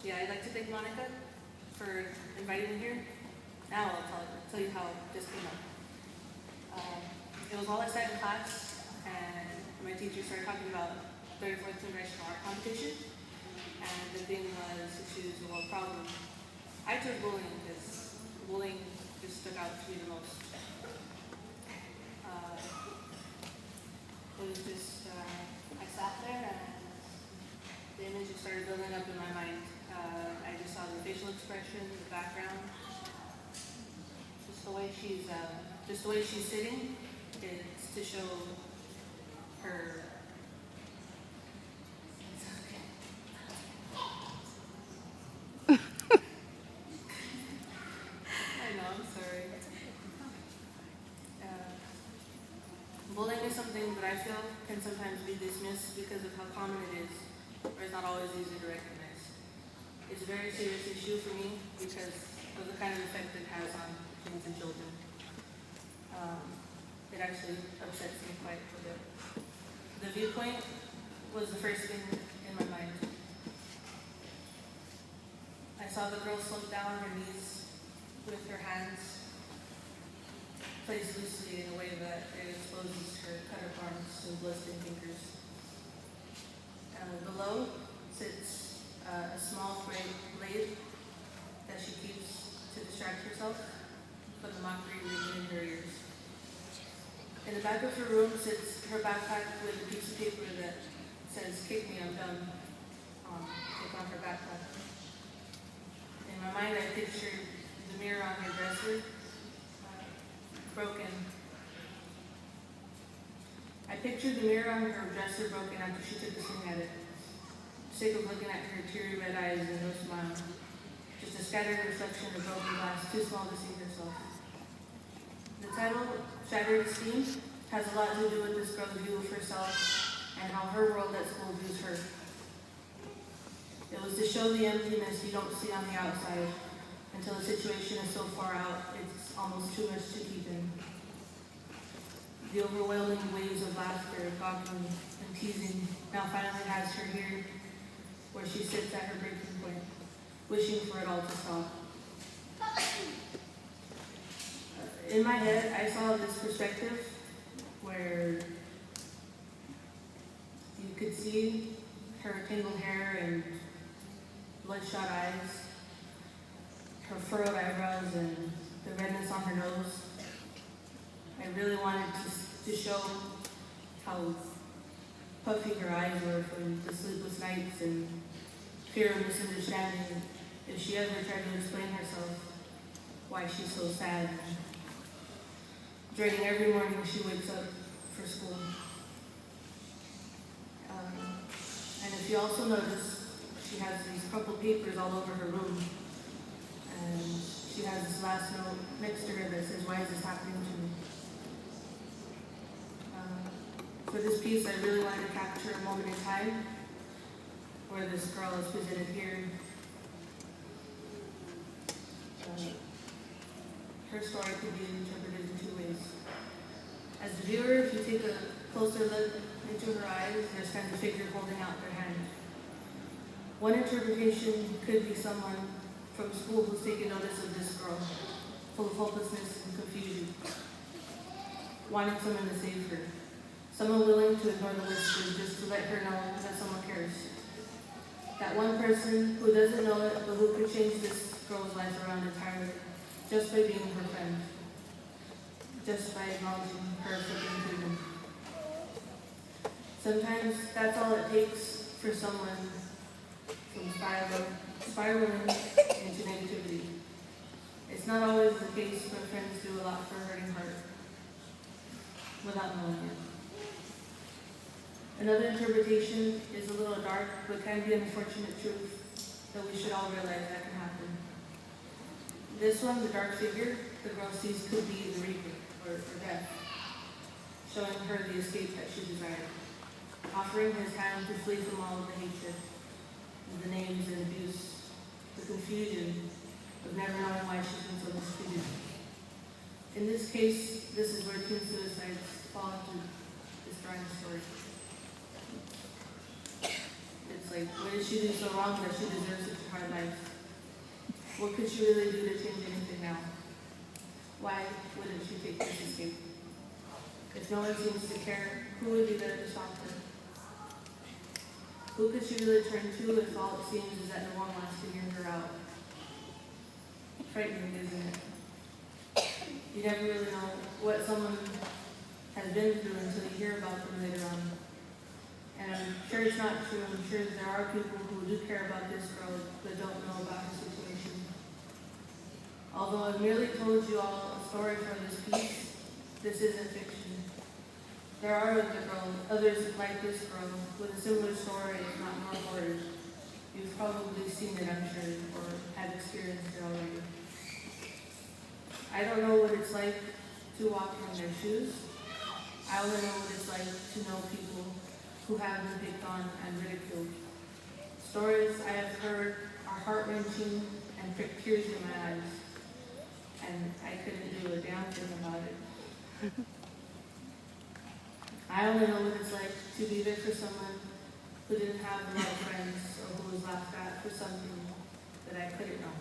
Yeah, I'd like to thank Monica for inviting me here. Now I'll tell you how it just came up. It was while I sat in class, and my teacher started talking about 34th Congressional Art Competition, and the thing was to choose a world problem. I chose bullying because bullying just stuck out to me the most. It was just, I sat there and the image just started building up in my mind. I just saw the facial expression, the background, just the way she's sitting. It's to show her. I know, I'm sorry. Bullying is something that I feel can sometimes be dismissed because of how common it is, or it's not always easy to recognize. It's a very serious issue for me because of the kind of effect it has on kids and children. It actually upsets me quite a bit. The viewpoint was the first thing in my mind. I saw the girl slope down on her knees with her hands placed loosely in a way that it exposes her cut-up arms and bloodstained fingers. Below sits a small blade that she keeps to distract herself from the mockery ringing in her ears. In the back of her room sits her backpack with a piece of paper that says, "Kick me, I'm done." Take on her backpack. In my mind, I pictured the mirror on her dresser broken. I pictured the mirror on her dresser broken after she took a swing at it. Sick of looking at her teary red eyes and no smile. Just a scattered reflection of broken glass, too small to see herself. The title, Shattered Esteem, has a lot to do with this girl's view of herself and how her world at school views her. It was to show the emptiness you don't see on the outside until the situation is so far out, it's almost too much to keep in. The overwhelming waves of laughter, gawking, and teasing now finally has her here, where she sits at her breaking point, wishing for it all to stop. In my head, I saw this perspective where you could see her tangled hair and bloodshot eyes, her furrowed eyebrows, and the redness on her nose. I really wanted to show how puffy her eyes were from the sleepless nights and fear of misunderstanding if she ever tried to explain herself why she's so sad, dreading every morning she wakes up for school. And if you also notice, she has these crumpled papers all over her room, and she has this last note next to her that says, "Why is this happening to me?" For this piece, I really wanted to capture a moment in time where this girl is presented here. Her story could be interpreted in two ways. As the viewer, if you take a closer look into her eyes, there's kind of a figure holding out their hand. One interpretation could be someone from school who's taken notice of this girl, full of hopelessness and confusion, wanting someone to save her. Someone willing to ignore the whispers just to let her know that someone cares. That one person who doesn't know it, but who could change this girl's life around entirely, just by being her friend, just by acknowledging her flipping freedom. Sometimes that's all it takes for someone from spiraling into negativity. It's not always the case when friends do a lot for a hurting heart without knowing it. Another interpretation is a little dark, but can be an unfortunate truth that we should all realize that can happen. This one, the dark figure the girl sees could be the Reaper, or death, showing her the escape that she desired, offering his hand to flee from all of the hatred, the names and abuse, the confusion of never knowing why she's been so mistreated. In this case, this is where teen suicides fall into this drawing story. It's like, what is she do so wrong that she deserves such a hard life? What could she really do to change anything now? Why wouldn't she take this escape? If no one seems to care, who would be there to stop her? Who could she really turn to if all it seems is that no one wants to hear her out? Frightening, isn't it? You never really know what someone has been through until you hear about them later on. And I'm sure it's not true. I'm sure there are people who do care about this girl but don't know about her situation. Although I've merely told you all a story for this piece, this isn't fiction. There are others like this girl with a similar story, if not more horrors. You've probably seen it, I'm sure, or have experienced it already. I don't know what it's like to walk in their shoes. I only know what it's like to know people who have been picked on and ridiculed. Stories I have heard are heart-wrenching and prick tears in my eyes, and I couldn't do a damn thing about it. I only know what it's like to be there for someone who didn't have a lot of friends or who was laughed at for something that I couldn't know.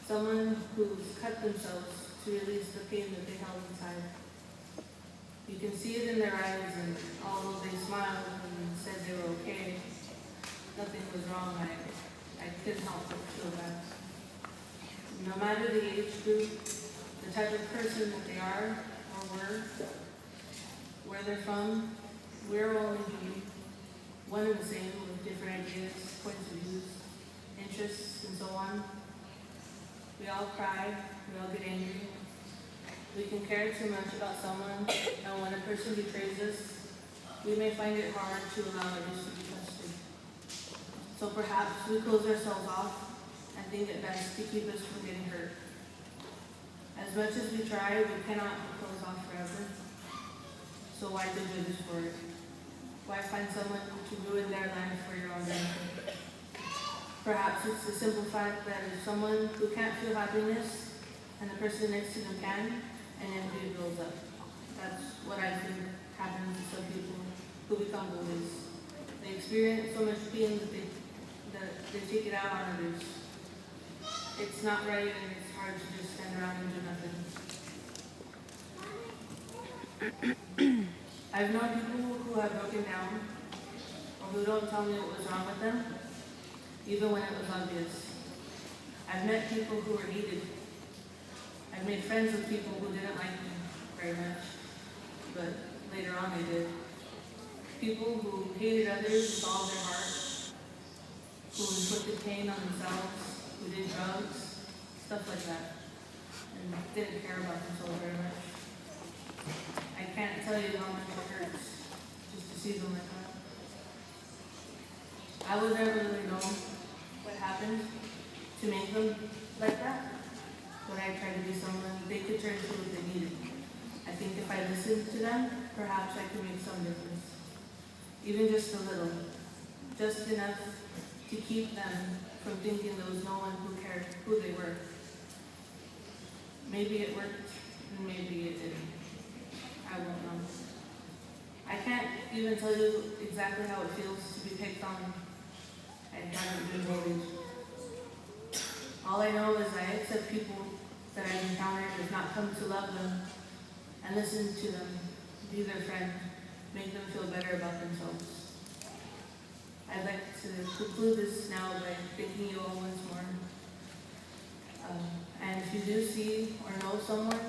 Someone who's cut themselves to release the pain that they held inside. You can see it in their eyes, and although they smiled and said they were okay, nothing was wrong. I couldn't help but feel bad. No matter the age group, the type of person that they are or were, where they're from, we're only human, one and the same with different ideas, points of views, interests, and so on. We all cry, we all get angry. We can care too much about someone, and when a person betrays us, we may find it hard to allow others to be trusted. So perhaps we close ourselves off and think it best to keep us from getting hurt. As much as we try, we cannot be closed off forever. So why judge others for it? Why find someone to ruin their life for your own benefit? Perhaps it's the simple fact that if someone who can't feel happiness and the person next to them can, and envy builds up. That's what I think happens to some people who become bullies. They experience so much pain that they take it out on others. It's not right, and it's hard to just stand around and do nothing. I've known people who have broken down, or who don't tell me what was wrong with them, even when it was obvious. I've met people who were needed. I've made friends with people who didn't like me very much, but later on they did. People who hated others with all their heart, who inflicted pain on themselves, who did drugs, stuff like that, and didn't care about themselves very much. I can't tell you how much it hurts just to see them like that. I would never really know what happened to make them like that. When I tried to be someone they could turn to if they needed. I think if I listened to them, perhaps I could make some difference. Even just a little. Just enough to keep them from thinking there was no one who cared who they were. Maybe it worked, and maybe it didn't. I won't know. I can't even tell you exactly how it feels to be picked on. I haven't been bullied. All I know is I accept people that I've encountered and not come to love them and listen to them, be their friend, make them feel better about themselves. I'd like to conclude this now by thanking you all once more. And if you do see or know someone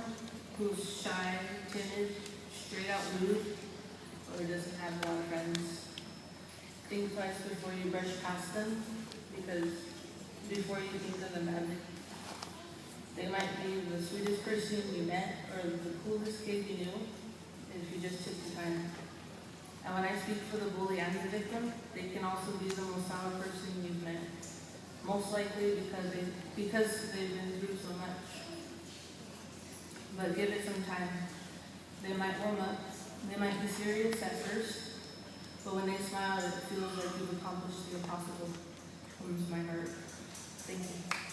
who's shy, timid, straight out rude, or doesn't have a lot of friends, think twice before you brush past them, because before you think of them badly. They might be the sweetest person you met or the coolest kid you knew if you just took the time. And when I speak for the bully and the victim, they can also be the most sour person you've met. Most likely because they've been through so much. But give it some time. They might warm up. They might be serious at first, but when they smile, it feels like you've accomplished the impossible. Warms my heart. Thank you.